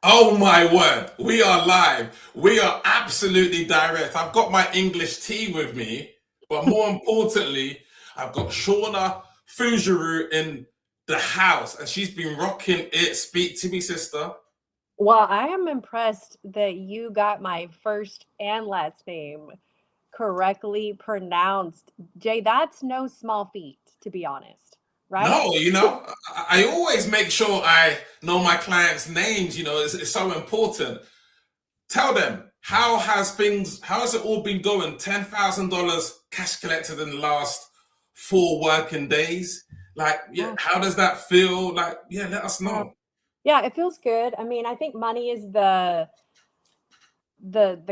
Oh my word, we are live. We are absolutely direct. I've got my English tea with me, but more importantly, I've got Shauna Fujuru in the house, and she's been rocking it. Speak to me, sister. Well, I am impressed that you got my first and last name correctly pronounced. Jay, that's no small feat, to be honest, right? No, I always make sure I know my clients' names. It's so important. Tell them, how has it all been going? $10,000 cash collected in the last 4 working days. Like, yeah, Yeah. how does that feel? Like, yeah, let us Yeah. know. Yeah, it feels good. I mean, I think money is the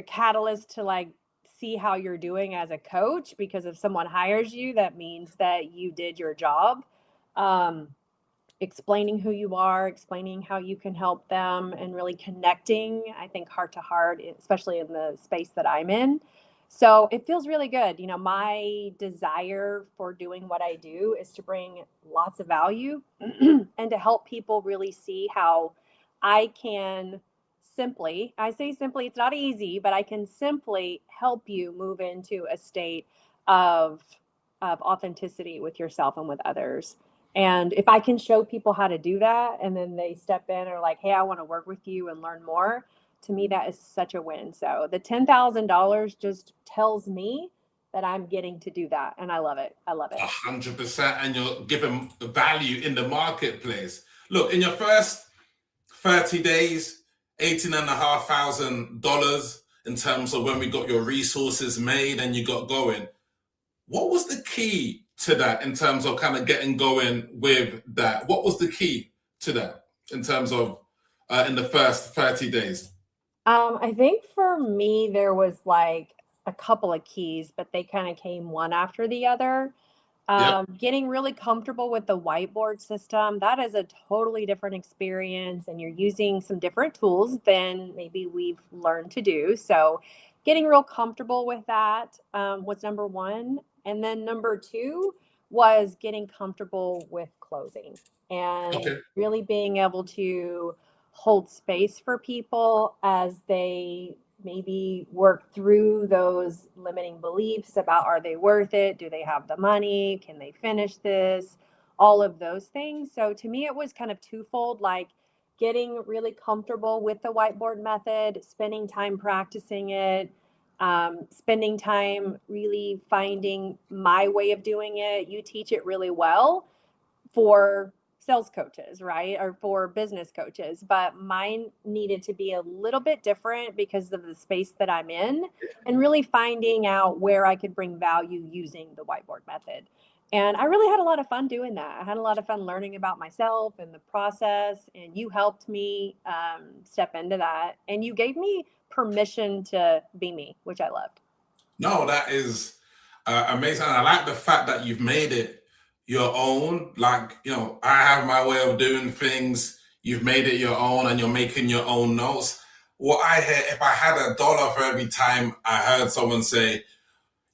catalyst to like see how you're doing as a coach, because if someone hires you, that means that you did your job. Um, Explaining who you are, explaining how you can help them, and really connecting, I think, heart to heart, especially in the space that I'm in. So it feels really good. My desire for doing what I do is to bring lots of value and to help people really see how I can I say simply, it's not easy, but I can simply help you move into a state of, of authenticity with yourself and with others. And if I can show people how to do that and then they step in and are like, hey, I want to work with you and learn more, to me, that is such a win. So the $10,000 just tells me that I'm getting to do that. And I love it. I love it. 100%. And you're giving value in the marketplace. Look, in your first 30 days, $18,500 in terms of when we got your resources made and you got going. What was the key to that in terms of kind of getting going with that? What was the key to that in terms of in the first 30 days? I think for me, there was like a couple of keys, but they kind of came one after the other. Yep. Getting really comfortable with the whiteboard system, that is a totally different experience, and you're using some different tools than maybe we've learned to do. So, getting real comfortable with that was number one. And then number two was getting comfortable with closing and Okay. really being able to hold space for people as they maybe work through those limiting beliefs about, are they worth it? Do they have the money? Can they finish this? All of those things. So to me, it was kind of twofold, like getting really comfortable with the whiteboard method, spending time practicing it, spending time really finding my way of doing it. You teach it really well for sales coaches, right? Or for business coaches. But mine needed to be a little bit different because of the space that I'm in, and really finding out where I could bring value using the whiteboard method. And I really had a lot of fun doing that. I had a lot of fun learning about myself and the process. And you helped me step into that. And you gave me permission to be me, which I loved. No, that is amazing. And I like the fact that you've made it your own. Like, I have my way of doing things. You've made it your own and you're making your own notes. What I hear, if I had $1 for every time I heard someone say,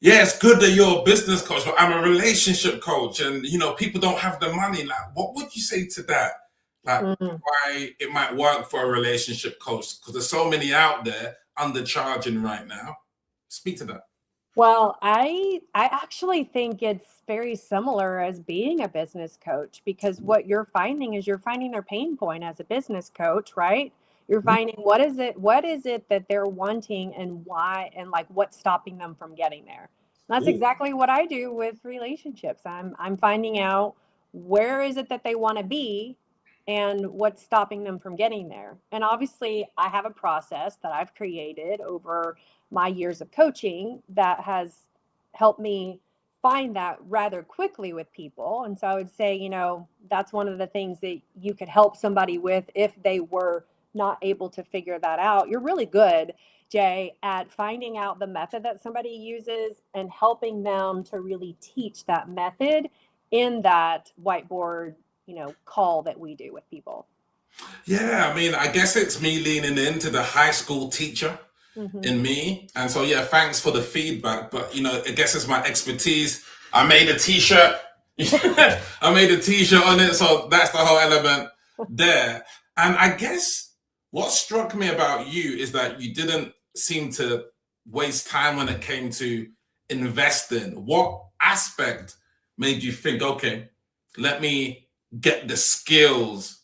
yeah, it's good that you're a business coach, but I'm a relationship coach, and people don't have the money. Like, what would you say to that? Like, Mm. why it might work for a relationship coach? Because there's so many out there undercharging right now. Speak to that. Well, I actually think it's very similar as being a business coach, because what you're finding is you're finding their pain point as a business coach, right? You're finding what is it that they're wanting, and why, and like what's stopping them from getting there. That's Ooh. exactly what I do with relationships. I'm finding out where is it that they want to be and what's stopping them from getting there. And obviously, I have a process that I've created over my years of coaching that has helped me find that rather quickly with people. And so I would say, that's one of the things that you could help somebody with if they were not able to figure that out. You're really good, Jay, at finding out the method that somebody uses and helping them to really teach that method in that whiteboard, call that we do with people. Yeah, I mean, I guess it's me leaning into the high school teacher Hmm. in me. And so, yeah, thanks for the feedback. But, I guess it's my expertise. I made a t shirt. I made a t shirt on it. So that's the whole element there. And I guess What struck me about you is that you didn't seem to waste time when it came to investing. What aspect made you think, okay, let me get the skills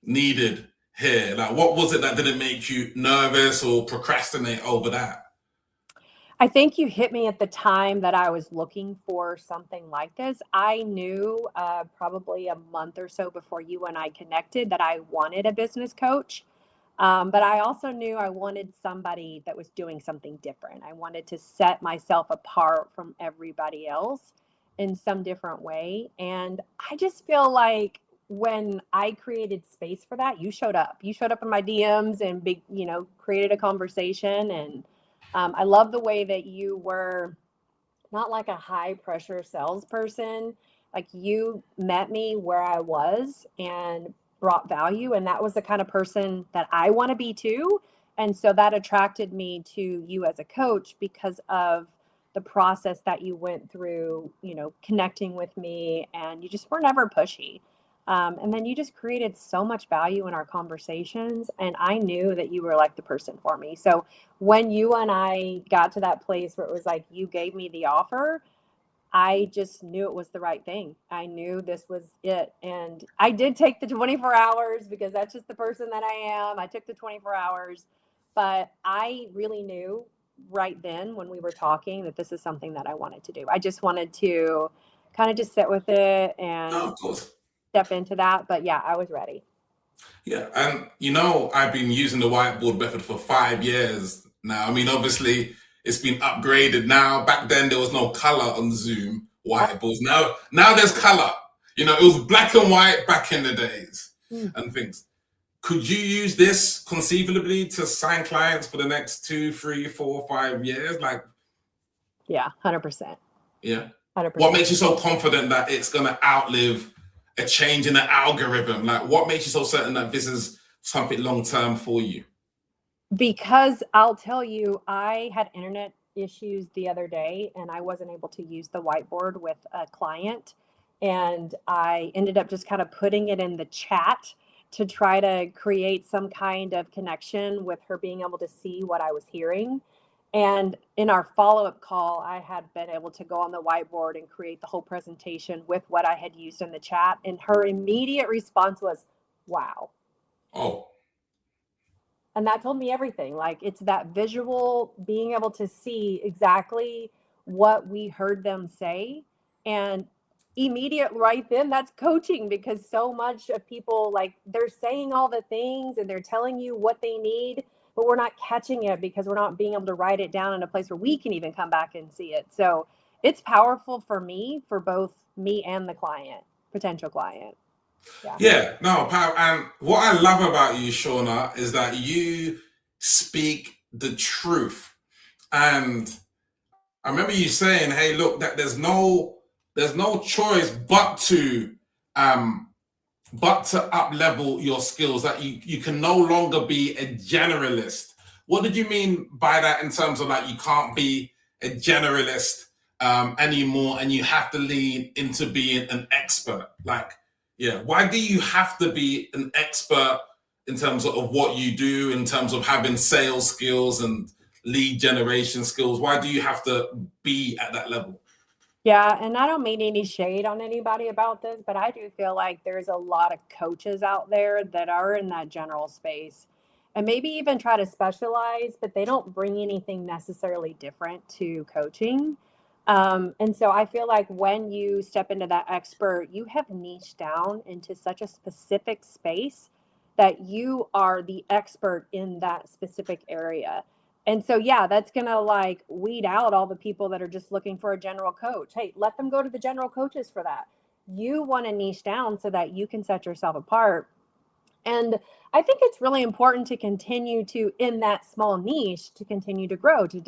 needed here? Like, what was it that didn't make you nervous or procrastinate over that? I think you hit me at the time that I was looking for something like this. I knew probably a month or so before you and I connected that I wanted a business coach. But I also knew I wanted somebody that was doing something different. I wanted to set myself apart from everybody else in some different way. And I just feel like when I created space for that, you showed up. You showed up in my DMs and created a conversation. And I love the way that you were not like a high pressure salesperson. Like you met me where I was and brought value. And that was the kind of person that I want to be too. And so that attracted me to you as a coach because of the process that you went through, connecting with me, and you just were never pushy. And then you just created so much value in our conversations. And I knew that you were like the person for me. So when you and I got to that place where it was like you gave me the offer, I just knew it was the right thing. I knew this was it. And I did take the 24 hours because that's just the person that I am. I took the 24 hours, but I really knew right then when we were talking that this is something that I wanted to do. I just wanted to kind of just sit with it No, and of course. step into that. But yeah, I was ready. Yeah, and I've been using the whiteboard method for 5 years now. I mean, obviously, it's been upgraded now. Back then, there was no color on Zoom whiteboards. Now there's color. It was black and white back in the days and things. Could you use this conceivably to sign clients for the next 2, 3, 4, 5 years? Like, Yeah, 100%. yeah. What 100%. makes you so confident that it's going to outlive a change in the algorithm? Like, what makes you so certain that this is something long term for you? Because I'll tell you, I had internet issues the other day and I wasn't able to use the whiteboard with a client. And I ended up just kind of putting it in the chat to try to create some kind of connection with her being able to see what I was hearing. And in our follow up call, I had been able to go on the whiteboard and create the whole presentation with what I had used in the chat. And her immediate response was, wow. Oh, And that told me everything. Like it's that visual, being able to see exactly what we heard them say. And immediate right then, that's coaching, because so much of people, like, they're saying all the things and they're telling you what they need, but we're not catching it because we're not being able to write it down in a place where we can even come back and see it. So it's powerful for me, for both me and the client, potential client. Yeah. yeah, no, Pam. And what I love about you, Shauna, is that you speak the truth. And I remember you saying, "Hey, look, that there's no choice um, but to up level your skills. That you can no longer be a generalist." What did you mean by that in terms of like you can't be a generalist anymore, and you have to lean into being an expert? Like, yeah, why do you have to be an expert in terms of what you do, in terms of having sales skills and lead generation skills? Why do you have to be at that level? Yeah, and I don't mean any shade on anybody about this, but I do feel like there's a lot of coaches out there that are in that general space and maybe even try to specialize, but they don't bring anything necessarily different to coaching. And so I feel like when you step into that expert, you have niched down into such a specific space that you are the expert in that specific area. And so, yeah, that's going to like weed out all the people that are just looking for a general coach. Hey, let them go to the general coaches for that. You want to niche down so that you can set yourself apart. And I think it's really important to continue to, in that small niche, to continue to grow, to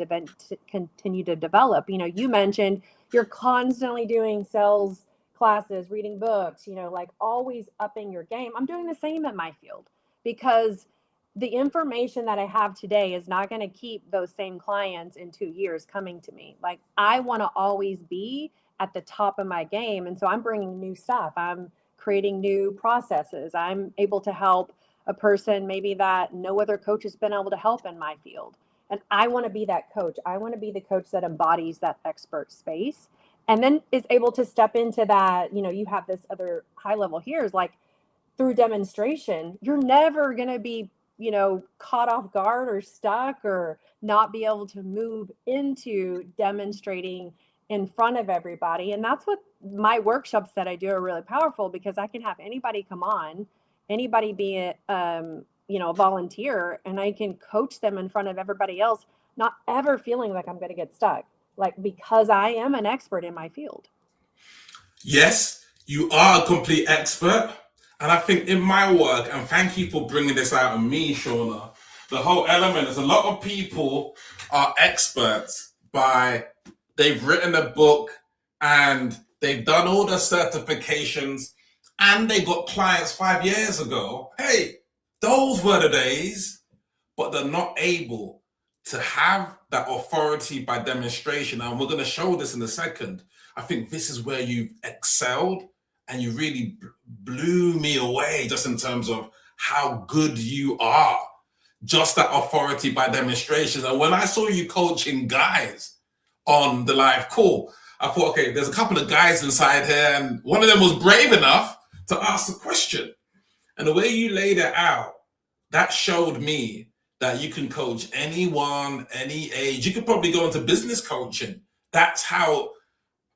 continue to develop. You mentioned you're constantly doing sales classes, reading books, like always upping your game. I'm doing the same in my field because the information that I have today is not going to keep those same clients in 2 years coming to me. Like I want to always be at the top of my game. And so I'm bringing new stuff. I'm creating new processes. I'm able to help a person maybe that no other coach has been able to help in my field. And I want to be that coach. I want to be the coach that embodies that expert space and then is able to step into that. You have this other high level here is like through demonstration, you're never going to be, caught off guard or stuck or not be able to move into demonstrating in front of everybody. And that's what my workshops that I do are really powerful, because I can have anybody come on, anybody be a volunteer, and I can coach them in front of everybody else, not ever feeling like I'm going to get stuck, like because I am an expert in my field. Yes, you are a complete expert. And I think in my work, and thank you for bringing this out of me, Shauna, the whole element is a lot of people are experts they've written a book and they've done all the certifications and they got clients 5 years ago. Hey, those were the days, but they're not able to have that authority by demonstration. And we're going to show this in a second. I think this is where you've excelled and you really blew me away just in terms of how good you are. Just that authority by demonstration. And when I saw you coaching guys on the live call, I thought, okay, there's a couple of guys inside here, and one of them was brave enough to ask the question. And the way you laid it out, that showed me that you can coach anyone, any age. You could probably go into business coaching. That's how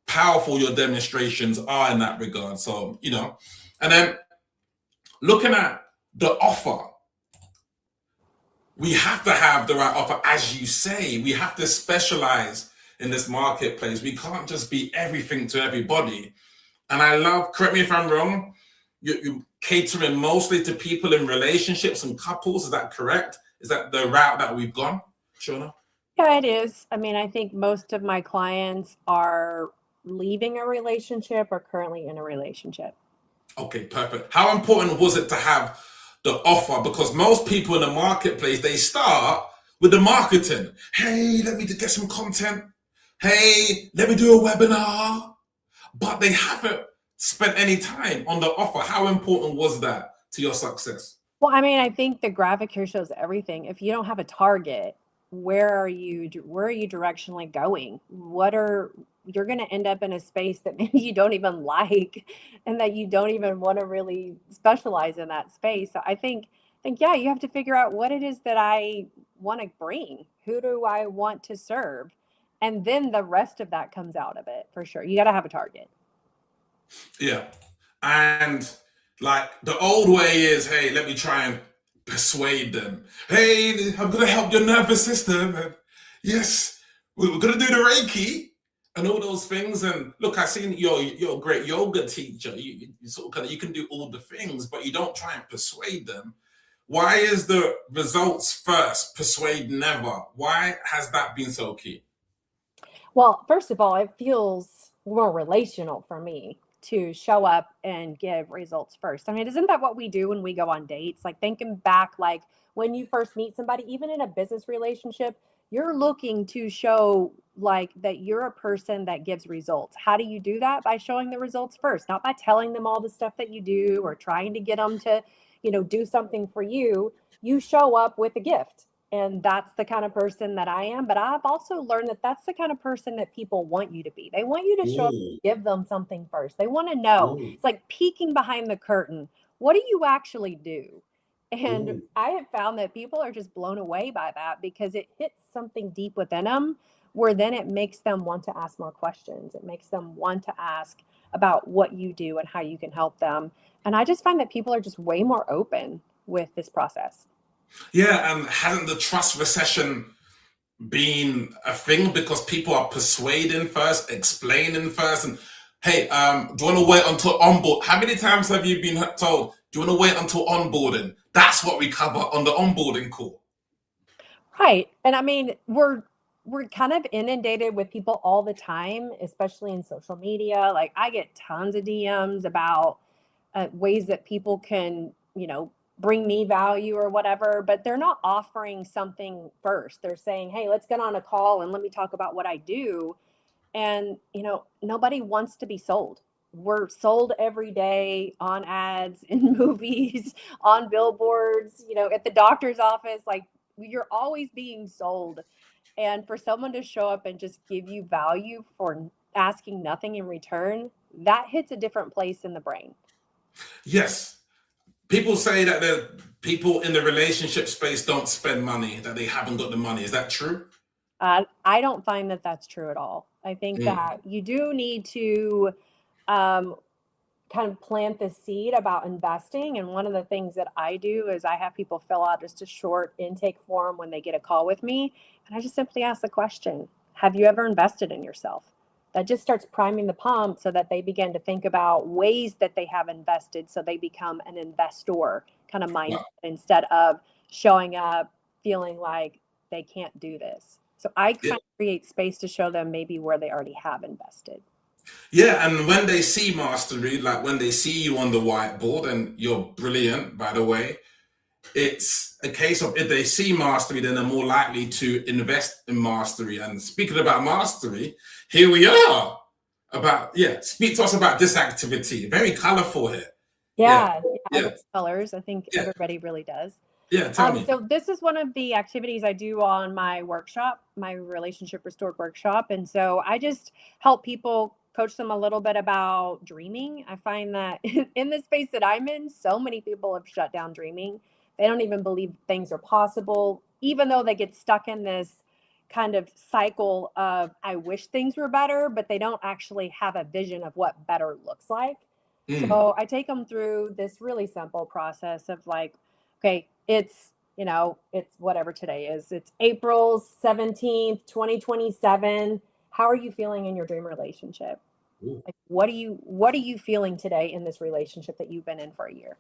powerful your demonstrations are in that regard. So, and then looking at the offer, we have to have the right offer. As you say, we have to specialize in this marketplace. We can't just be everything to everybody. And I love, correct me if I'm wrong, you're catering mostly to people in relationships and couples. Is that correct? Is that the route that we've gone, Shauna? Yeah, it is. I mean, I think most of my clients are leaving a relationship or currently in a relationship. Okay, perfect. How important was it to have the offer? Because most people in the marketplace, they start with the marketing. Hey, let me get some content. Hey, let me do a webinar. But they haven't spent any time on the offer. How important was that to your success? Well, I mean, I think the graphic here shows everything. If you don't have a target, where are you directionally going? You're going to end up in a space that maybe you don't even like and that you don't even want to really specialize in that space. So I think yeah, you have to figure out what it is that I want to bring. Who do I want to serve? And then the rest of that comes out of it for sure. You got to have a target. Yeah. And like the old way is, hey, let me try and persuade them. Hey, I'm going to help your nervous system. And yes, we're going to do the Reiki and all those things. And look, I've seen you're a great yoga teacher. You sort of you can do all the things, but you don't try and persuade them. Why is the results first, persuade never? Why has that been so key? Well, first of all, it feels more relational for me to show up and give results first. I mean, isn't that what we do when we go on dates? Like thinking back, like when you first meet somebody, even in a business relationship, you're looking to show like that you're a person that gives results. How do you do that? By showing the results first, not by telling them all the stuff that you do or trying to get them to, do something for you. You show up with a gift. And that's the kind of person that I am. But I've also learned that that's the kind of person that people want you to be. They want you to show up and give them something first. They want to know. It's like peeking behind the curtain. What do you actually do? And I have found that people are just blown away by that because it hits something deep within them where then it makes them want to ask more questions. It makes them want to ask about what you do and how you can help them. And I just find that people are just way more open with this process. Yeah, and hasn't the trust recession been a thing because people are persuading first, explaining first, and hey, do you want to wait until onboard? How many times have you been told, do you want to wait until onboarding? That's what we cover on the onboarding call. Right. And I mean, we're kind of inundated with people all the time, especially in social media. Like I get tons of DMs about ways that people can, bring me value or whatever, but they're not offering something first. They're saying, hey, let's get on a call and let me talk about what I do. And, nobody wants to be sold. we're sold every day on ads in movies, on billboards, at the doctor's office. Like, you're always being sold. And for someone to show up and just give you value for asking nothing in return, that hits a different place in the brain. Yes. People say that the people in the relationship space don't spend money, that they haven't got the money. Is that true? I don't find that that's true at all. I think that you do need to um, kind of plant the seed about investing. And one of the things that I do is I have people fill out just a short intake form when they get a call with me. And I just simply ask the question, have you ever invested in yourself? That just starts priming the pump so that they begin to think about ways that they have invested so they become an investor kind of mindset instead of showing up feeling like they can't do this. So I kind of create space to show them maybe where they already have invested. Yeah, and when they see mastery, like when they see you on the whiteboard, and you're brilliant, by the way, it's a case of if they see mastery, then they're more likely to invest in mastery. And speaking about mastery, here we are. Speak to us about this activity. Very colorful here. Yeah, I love colors. I think everybody really does. Yeah, tell me. So this is one of the activities I do on my workshop, my relationship restored workshop. And so I just help people, coach them a little bit about dreaming. I find that in the space that I'm in, so many people have shut down dreaming. They don't even believe things are possible, even though they get stuck in this kind of cycle of, I wish things were better, but they don't actually have a vision of what better looks like. So I take them through this really simple process of like, okay, it's whatever today is. It's April 17th, 2027. How are you feeling in your dream relationship? Like, what are you feeling today in this relationship that you've been in for a year?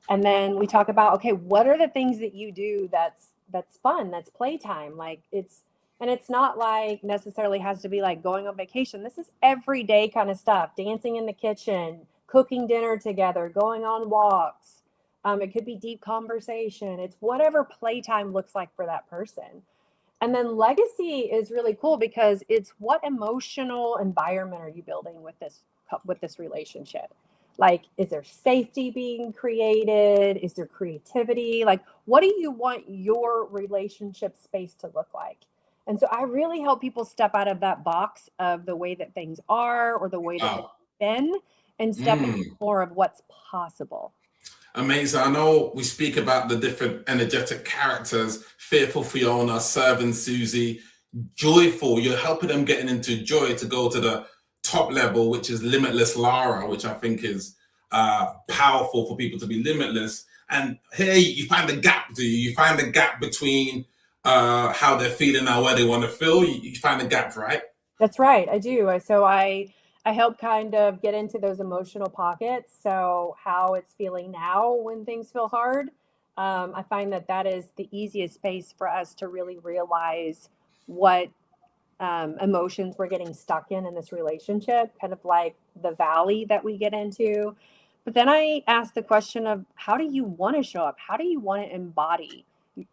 And then we talk about, okay, what are the things that you do that's fun, that's playtime? Like, it's not like necessarily has to be like going on vacation. This is everyday kind of stuff, dancing in the kitchen, cooking dinner together, going on walks. It could be deep conversation. It's whatever playtime looks like for that person. And then legacy is really cool because it's what emotional environment are you building with this relationship? Like, is there safety being created? Is there creativity? Like, what do you want your relationship space to look like? And so I really help people step out of that box of the way that things are or the way that they've been and step into more of what's possible. Amazing. I know we speak about the different energetic characters, fearful Fiona, serving Susie, joyful. You're helping them getting into joy to go to the top level, which is limitless Lara, which I think is powerful for people to be limitless. And here you find the gap, do you? You find the gap between how they're feeling now, where they want to feel. You find the gap, right? That's right. I do. So I help kind of get into those emotional pockets. So how it's feeling now when things feel hard. I find that is the easiest space for us to really realize what emotions we're getting stuck in this relationship, kind of like the valley that we get into. But then I ask the question of, how do you want to show up? How do you want to embody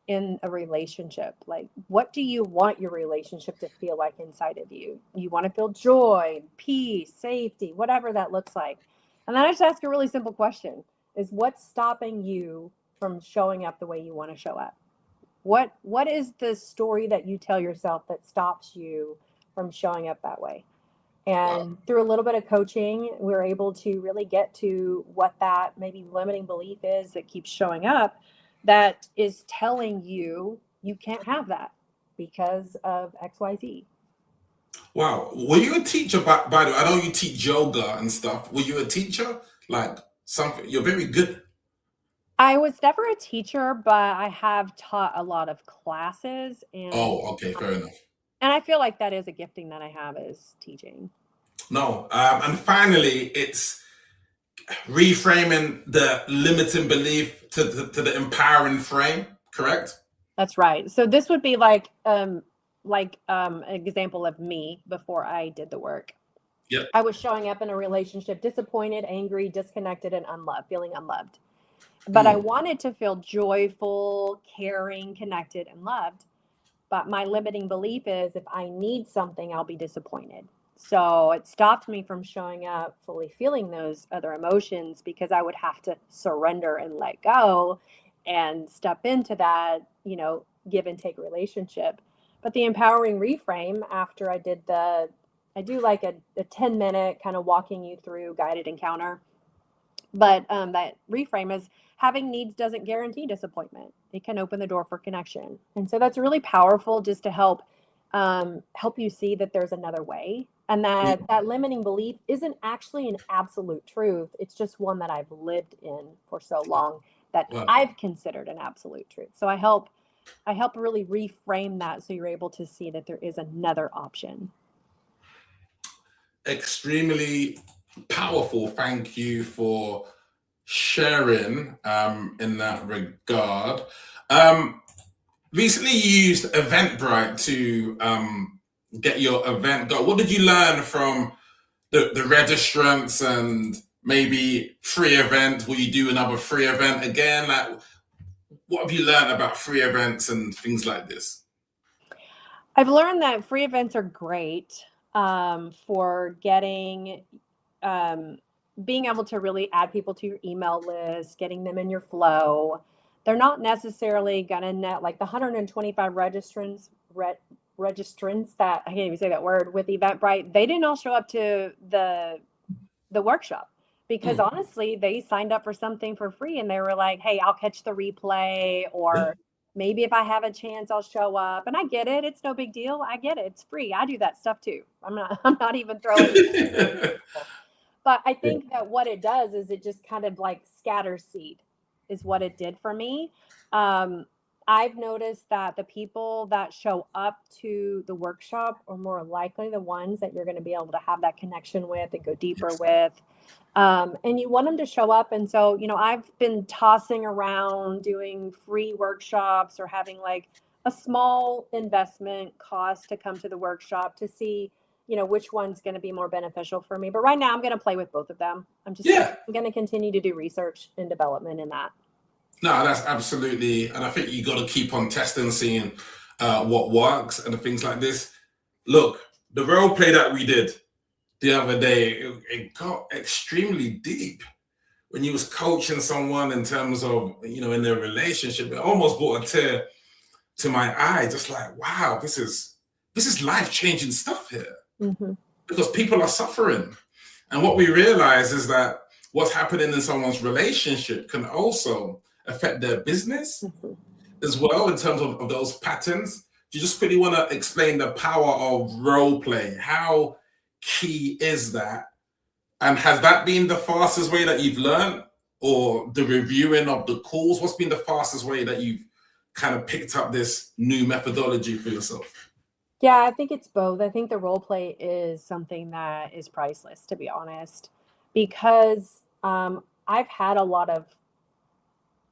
in a relationship? Like, what do you want your relationship to feel like inside of you? You want to feel joy, peace, safety, whatever that looks like. And then I just ask a really simple question, is what's stopping you from showing up the way you want to show up? What is the story that you tell yourself that stops you from showing up that way? And through a little bit of coaching, we're able to really get to what that maybe limiting belief is that keeps showing up, that is telling you you can't have that because of XYZ. Wow. Were you a teacher, by the way? I know you teach yoga and stuff. Were you a teacher? Like something, you're very good. I was never a teacher, but I have taught a lot of classes, Oh, okay, fair enough. and I feel like that is a gifting that I have, is teaching. No, and finally, it's reframing the limiting belief to the empowering frame, correct? That's right. So this would be like an example of me before I did the work. Yep. I was showing up in a relationship disappointed, angry, disconnected, and unloved, feeling unloved. But I wanted to feel joyful, caring, connected, and loved. But my limiting belief is, if I need something, I'll be disappointed. So it stopped me from showing up fully feeling those other emotions because I would have to surrender and let go and step into that, give and take relationship. But the empowering reframe after I do like a 10-minute kind of walking you through guided encounter. But that reframe is having needs doesn't guarantee disappointment. It can open the door for connection. And so that's really powerful just to help you see that there's another way and Yeah. that limiting belief isn't actually an absolute truth. It's just one that I've lived in for so long that Well, I've considered an absolute truth. So I help really reframe that so you're able to see that there is another option. extremely powerful. Thank you for sharing in that regard. Um, Recently, you used Eventbrite to get your event go. What did you learn from the registrants and maybe free event? Will you do another free event again? Like, what have you learned about free events and things like this? I've learned that free events are great for um, being able to really add people to your email list, getting them in your flow. They're not necessarily going to net like the 125 registrants that I can't even say that word with Eventbrite. They didn't all show up to the workshop because Mm. honestly, they signed up for something for free and they were like, "Hey, I'll catch the replay or maybe if I have a chance I'll show up." And I get it. It's no big deal. I get it. It's free. I do that stuff too. I'm not even throwing people. But I Yeah. think that what it does is it just kind of like scatters seed is what it did for me. Um, I've noticed that the people that show up to the workshop are more likely the ones that you're going to be able to have that connection with and go deeper Yes. with. And you want them to show up. And so, I've been tossing around doing free workshops or having like a small investment cost to come to the workshop to see, which one's going to be more beneficial for me. But right now I'm going to play with both of them. Yeah. I'm going to continue to do research and development in that. No, that's absolutely, and I think you got to keep on testing, seeing what works and things like this. Look, the role play that we did the other day, it got extremely deep when you was coaching someone in terms of in their relationship. It almost brought a tear to my eye, just like, wow, this is life changing stuff here Mm-hmm. because people are suffering, and what we realize is that what's happening in someone's relationship can also affect their business Mm-hmm. as well in terms of those patterns. Do you just quickly want to explain the power of role play? How key is that? And has that been the fastest way that you've learned, or the reviewing of the calls? What's been the fastest way that you've kind of picked up this new methodology for yourself? Yeah, I think it's both. I think the role play is something that is priceless, to be honest, because I've had a lot of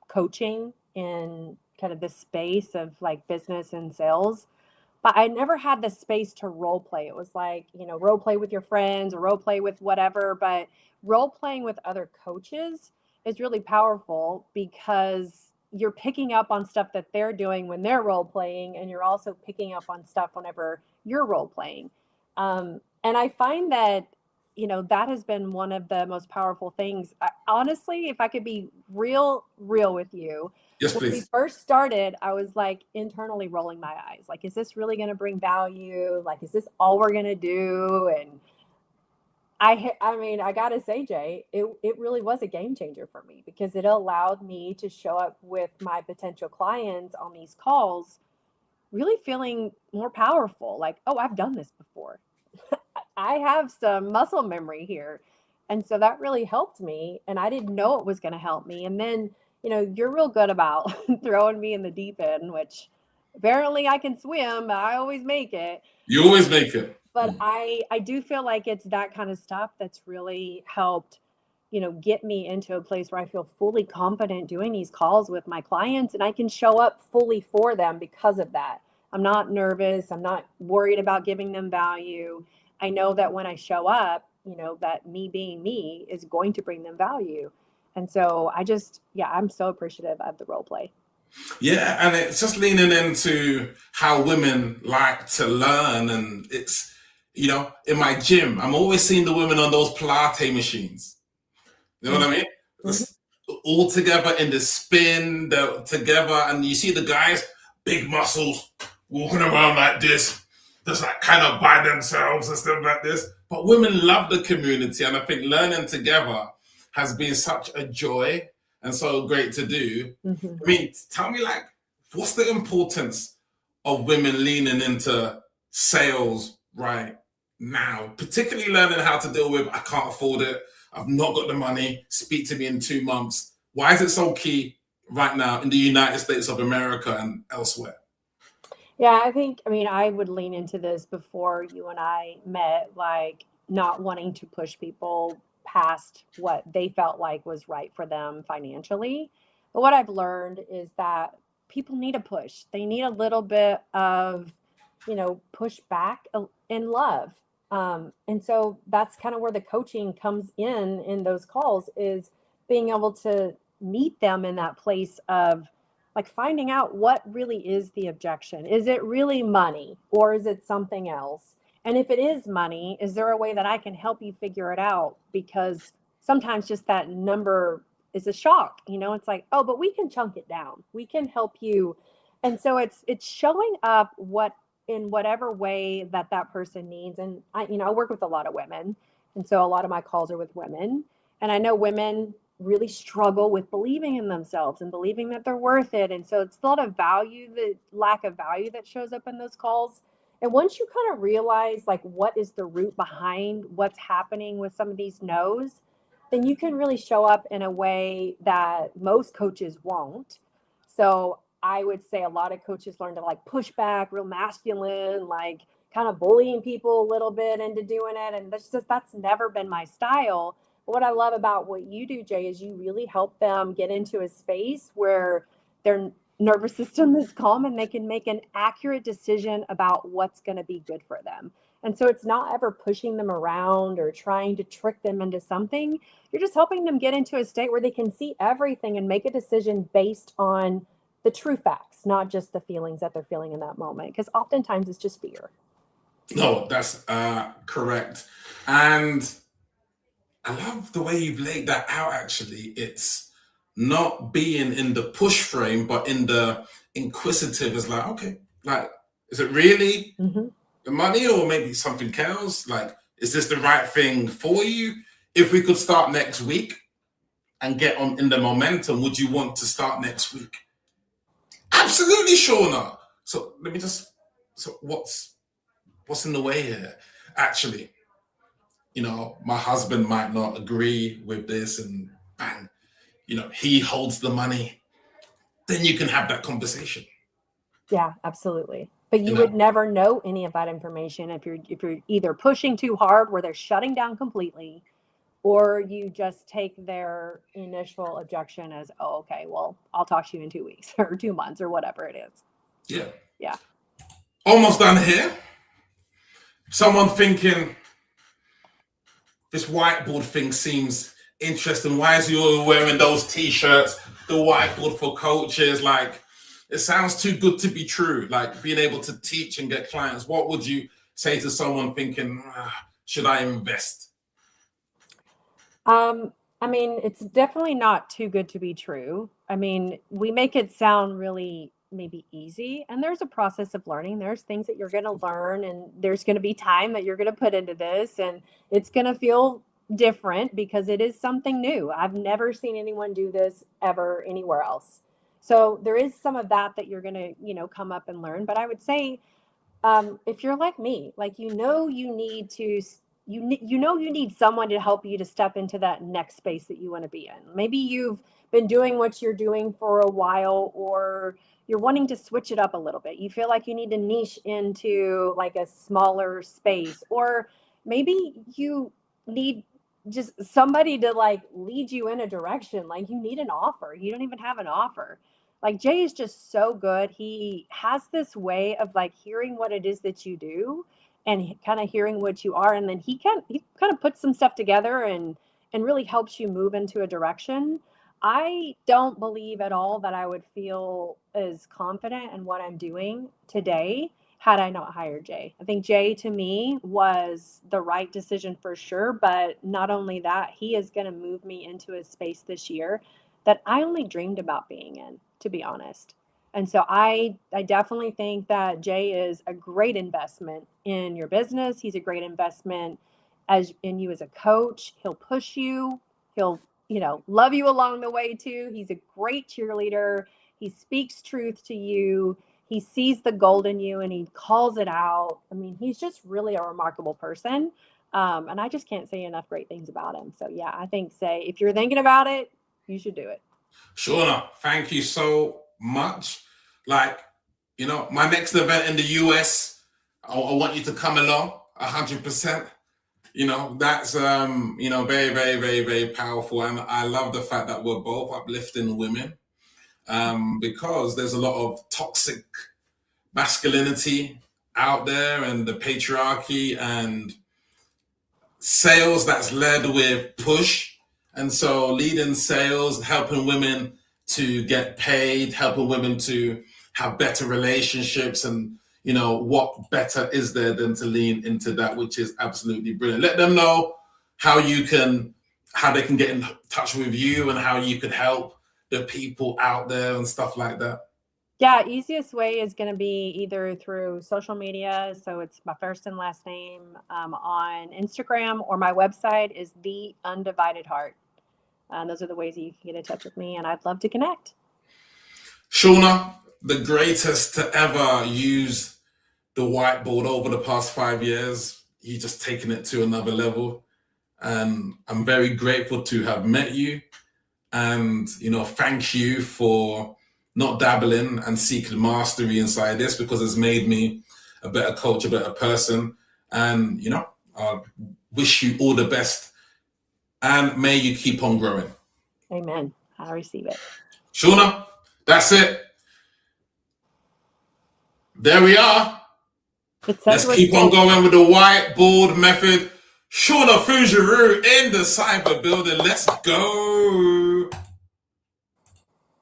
coaching in kind of the space of like business and sales, but I never had the space to role play. It was like, role play with your friends or role play with whatever, but role playing with other coaches is really powerful because you're picking up on stuff that they're doing when they're role playing, and you're also picking up on stuff whenever you're role playing. And I find that, that has been one of the most powerful things. Honestly, if I could be real with you, Yes, when we please. first started, I was like internally rolling my eyes. Like, is this really going to bring value? Like, is this all we're going to do? And I mean, I gotta say, Jay, it really was a game changer for me because it allowed me to show up with my potential clients on these calls, really feeling more powerful. Like, oh, I've done this before. I have some muscle memory here. And so that really helped me. And I didn't know it was going to help me. And then, you're real good about throwing me in the deep end, which apparently I can swim, but I always make it. You always make it. But I do feel like it's that kind of stuff that's really helped, get me into a place where I feel fully confident doing these calls with my clients and I can show up fully for them because of that. I'm not nervous. I'm not worried about giving them value. I know that when I show up, that me being me is going to bring them value. And so yeah, I'm so appreciative of the role play. Yeah, and it's just leaning into how women like to learn, and it's in my gym, I'm always seeing the women on those Pilates machines. You know what I mean? Mhm. All together in the spin, together, and you see the guys, big muscles, walking around like this, just like kind of by themselves and stuff like this. But women love the community, and I think learning together has been such a joy and so great to do. Mhm. I mean, tell me, like, what's the importance of women leaning into sales right now, particularly learning how to deal with I can't afford it, I've not got the money, speak to me in 2 months. Why is it so key right now in the United States of America and elsewhere? Yeah, I mean, I would lean into this before you and I met, like not wanting to push people past what they felt like was right for them financially. But what I've learned is that people need a push. They need a little bit of, push back in love. And so that's kind of where the coaching comes in those calls is being able to meet them in that place of like finding out what really is the objection. Is it really money or is it something else? And if it is money, is there a way that I can help you figure it out? Because sometimes just that number is a shock. It's like, oh, but we can chunk it down. We can help you. And so it's showing up what in whatever way that person needs. And I work with a lot of women, and so a lot of my calls are with women. And I know women really struggle with believing in themselves and believing that they're worth it. And so it's a lot of value, the lack of value that shows up in those calls. And once you kind of realize like what is the root behind what's happening with some of these no's, then you can really show up in a way that most coaches won't. So I would say a lot of coaches learn to like push back, real masculine, like kind of bullying people a little bit into doing it. And that's never been my style. What I love about what you do, Jay, is you really help them get into a space where their nervous system is calm and they can make an accurate decision about what's going to be good for them. And so it's not ever pushing them around or trying to trick them into something. You're just helping them get into a state where they can see everything and make a decision based on the true facts, not just the feelings that they're feeling in that moment. Because oftentimes it's just fear. No, that's correct. And I love the way you've laid that out, actually. It's not being in the push frame, but in the inquisitive is like, okay, like, is it really Mm-hmm. the money or maybe something else? Like, is this the right thing for you? If we could start next week and get on in the momentum, would you want to start next week? Absolutely, Shauna. So let me just. So what's in the way here? Actually, my husband might not agree with this, and bang, he holds the money. Then you can have that conversation. Yeah, absolutely. But You you would know, never know any of that information if you're either pushing too hard where they're shutting down completely, or you just take their initial objection as, oh, okay, well, I'll talk to you in 2 weeks or 2 months or whatever it is. yeah. Yeah. Almost done here. Someone thinking this whiteboard thing seems interesting. Why is he always wearing those t-shirts? The whiteboard for coaches, like it sounds too good to be true. Like being able to teach and get clients. What would you say to someone thinking, should I invest? Um, I mean, it's definitely not too good to be true. I mean, we make it sound really maybe easy, and there's a process of learning. There's things that you're going to learn, and there's going to be time that you're going to put into this, and it's going to feel different because it is something new. I've never seen anyone do this ever anywhere else. So there is some of that you're going to, come up and learn. But I would say if you're like me, like you need to you need someone to help you to step into that next space that you want to be in. Maybe you've been doing what you're doing for a while, or you're wanting to switch it up a little bit. You feel like you need to niche into like a smaller space, or maybe you need just somebody to like lead you in a direction. Like you need an offer. You don't even have an offer. Like Jay is just so good. He has this way of like hearing what it is that you do and kind of hearing what you are, and then he kind of puts some stuff together and really helps you move into a direction. I don't believe at all that I would feel as confident in what I'm doing today had I not hired Jay. I think Jay to me was the right decision for sure. But not only that, he is going to move me into a space this year that I only dreamed about being in, to be honest. And so I definitely think that Jay is a great investment in your business. He's a great investment as in you as a coach. He'll push you. He'll, love you along the way too. He's a great cheerleader. He speaks truth to you. He sees the gold in you and he calls it out. I mean, he's just really a remarkable person. And I just can't say enough great things about him. So yeah, I think if you're thinking about it, you should do it. Shauna, thank you so much. Like, my next event in the US, I want you to come along 100%. That's very, very, very, very powerful. And I love the fact that we're both uplifting women, because there's a lot of toxic masculinity out there and the patriarchy and sales that's led with push. And so leading sales, helping women to get paid, helping women to have better relationships, and what better is there than to lean into that, which is absolutely brilliant. Let them know how they can get in touch with you and how you could help the people out there and stuff like that. Yeah, easiest way is going to be either through social media. So it's my first and last name on Instagram, or my website is The Undivided Heart. Those are the ways that you can get in touch with me, and I'd love to connect. Shauna, the greatest to ever use the whiteboard over the past 5 years. You've just taken it to another level. And I'm very grateful to have met you. And, thank you for not dabbling and seeking mastery inside this, because it's made me a better coach, a better person. And, I wish you all the best. And may you keep on growing. Amen. I receive it. Shauna, that's it. There we are. Let's keep on going with the whiteboard method. Shauna Fujuru in the cyber building. Let's go.